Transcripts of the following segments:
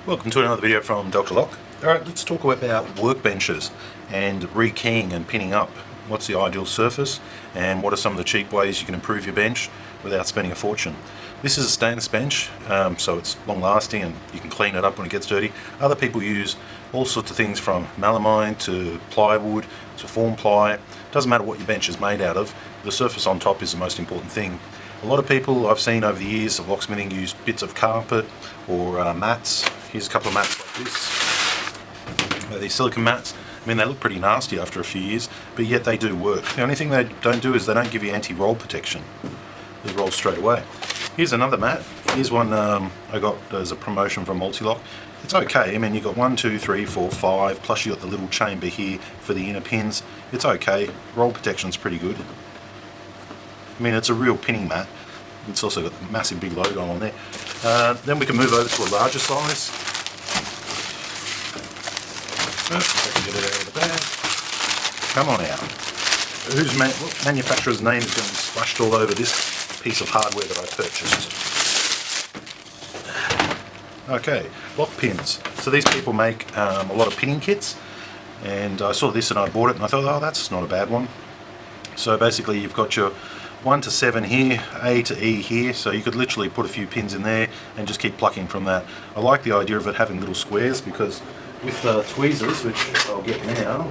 Welcome to another video from Dr. Lock. Alright, let's talk about workbenches and rekeying and pinning up. What's the ideal surface and what are some of the cheap ways you can improve your bench without spending a fortune. This is a stainless bench, so it's long lasting and you can clean it up when it gets dirty. Other people use all sorts of things from melamine to plywood to form ply. Doesn't matter what your bench is made out of, the surface on top is the most important thing. A lot of people I've seen over the years of locksmithing use bits of carpet or mats. Here's a couple of mats like this. These silicone mats. I mean, they look pretty nasty after a few years, but yet they do work. The only thing they don't do is they don't give you anti-roll protection. They roll straight away. Here's another mat. Here's one I got as a promotion from Multilock. It's okay. I mean, you've got 1, 2, 3, 4, 5, plus you've got the little chamber here for the inner pins. It's okay. Roll protection's pretty good. I mean, it's a real pinning mat. It's also got a massive big logo on there. Then we can move over to a larger size. If I can get it out of the bag. Come on out. What manufacturer's name is going to be splashed all over this piece of hardware that I purchased? Okay, lock pins. So these people make a lot of pinning kits, and I saw this and I bought it and I thought, oh, that's not a bad one. So basically you've got your 1 to 7 here, A to E here, so you could literally put a few pins in there and just keep plucking from that. I like the idea of it having little squares because with tweezers, which I'll get now,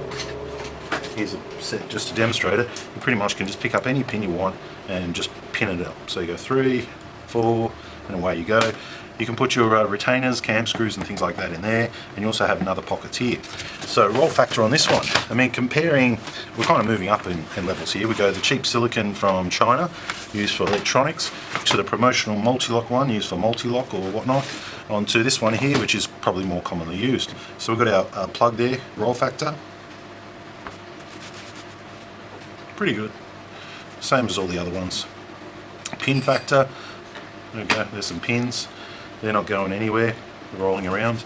here's a set just to demonstrate it, you pretty much can just pick up any pin you want and just pin it up. So you go 3, 4, and away you go. You can put your retainers, cam screws and things like that in there, and you also have another pocket here. So roll factor on this one, I mean, comparing, we're kind of moving up in levels here. We go the cheap silicone from China, used for electronics, to the promotional Multilock one, used for multi-lock or whatnot, onto this one here, which is probably more commonly used. So we've got our plug there, roll factor. Pretty good. Same as all the other ones. Pin factor, there we go, there's some pins. They're not going anywhere, they're rolling around.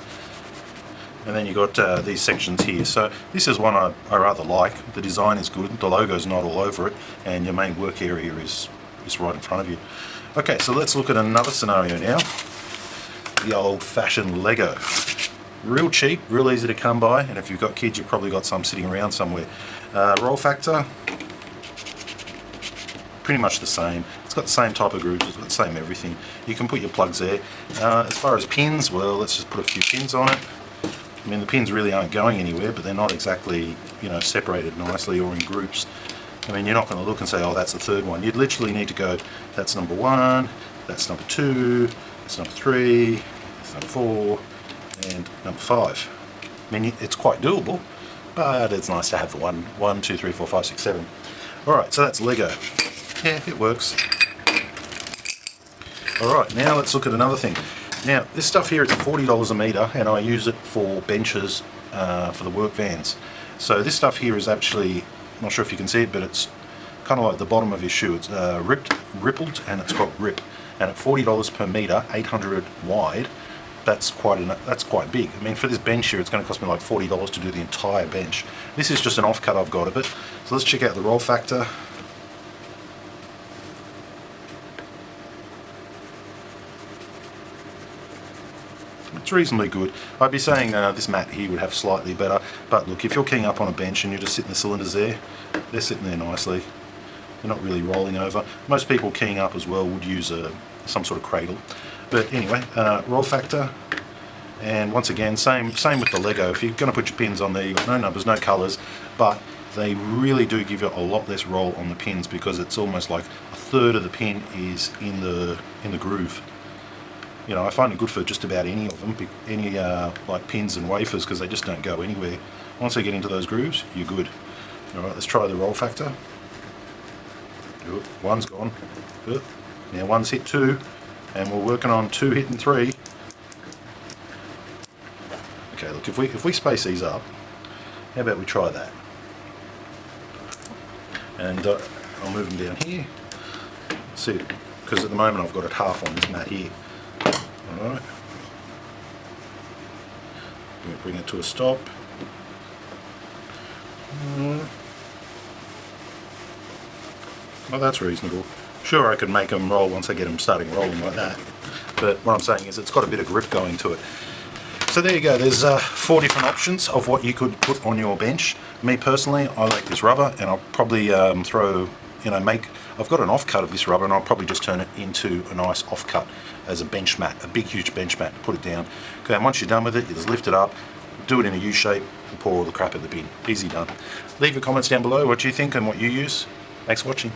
And then you've got these sections here. So this is one I rather like. The design is good, the logo's not all over it, and your main work area is right in front of you. Okay, so let's look at another scenario now. The old-fashioned Lego. Real cheap, real easy to come by, and if you've got kids, you've probably got some sitting around somewhere. Roll factor, pretty much the same. It's got the same type of grooves, it's got the same everything. You can put your plugs there. As far as pins, well, let's just put a few pins on it. I mean, the pins really aren't going anywhere, but they're not exactly, you know, separated nicely or in groups. I mean, you're not going to look and say, oh, that's the third one. You'd literally need to go, that's number 1, that's number 2, that's number 3, that's number 4, and number 5. I mean, it's quite doable, but it's nice to have the 1, 2, 3, 4, 5, 6, 7. Alright, so that's Lego. Yeah, it works. Alright, now let's look at another thing. Now, this stuff here is $40 a metre, and I use it for benches for the work vans. So this stuff here is actually, I'm not sure if you can see it, but it's kind of like the bottom of your shoe. It's rippled, and it's got grip. And at $40 per metre, 800 wide, that's quite big. I mean, for this bench here, it's going to cost me like $40 to do the entire bench. This is just an offcut I've got of it. So let's check out the roll factor. It's reasonably good. I'd be saying this mat here would have slightly better, but look, if you're keying up on a bench and you're just sitting the cylinders there, they're sitting there nicely. They're not really rolling over. Most people keying up as well would use some sort of cradle. But anyway, roll factor, and once again, same with the Lego. If you're going to put your pins on there, you've got no numbers, no colours, but they really do give you a lot less roll on the pins because it's almost like a third of the pin is in the groove. You know, I find it good for just about any of them, any like pins and wafers, because they just don't go anywhere. Once they get into those grooves, you're good. Alright, let's try the roll factor. Good. 1's gone. Good. Now 1's hit 2, and we're working on 2 hitting 3. Okay, look, if we space these up, how about we try that? And I'll move them down here. See, because at the moment I've got it half on this mat here. Alright, bring it to a stop. Well, that's reasonable. Sure, I could make them roll once I get them starting rolling like that, but what I'm saying is it's got a bit of grip going to it. So there you go, there's 4 different options of what you could put on your bench. Me personally, I like this rubber, and I'll probably throw, I've got an offcut of this rubber, and I'll probably just turn it into a nice offcut as a bench mat, a big huge bench mat, put it down. Okay, and once you're done with it, you just lift it up, do it in a U shape, and pour all the crap in the bin. Easy done. Leave your comments down below what you think and what you use. Thanks for watching.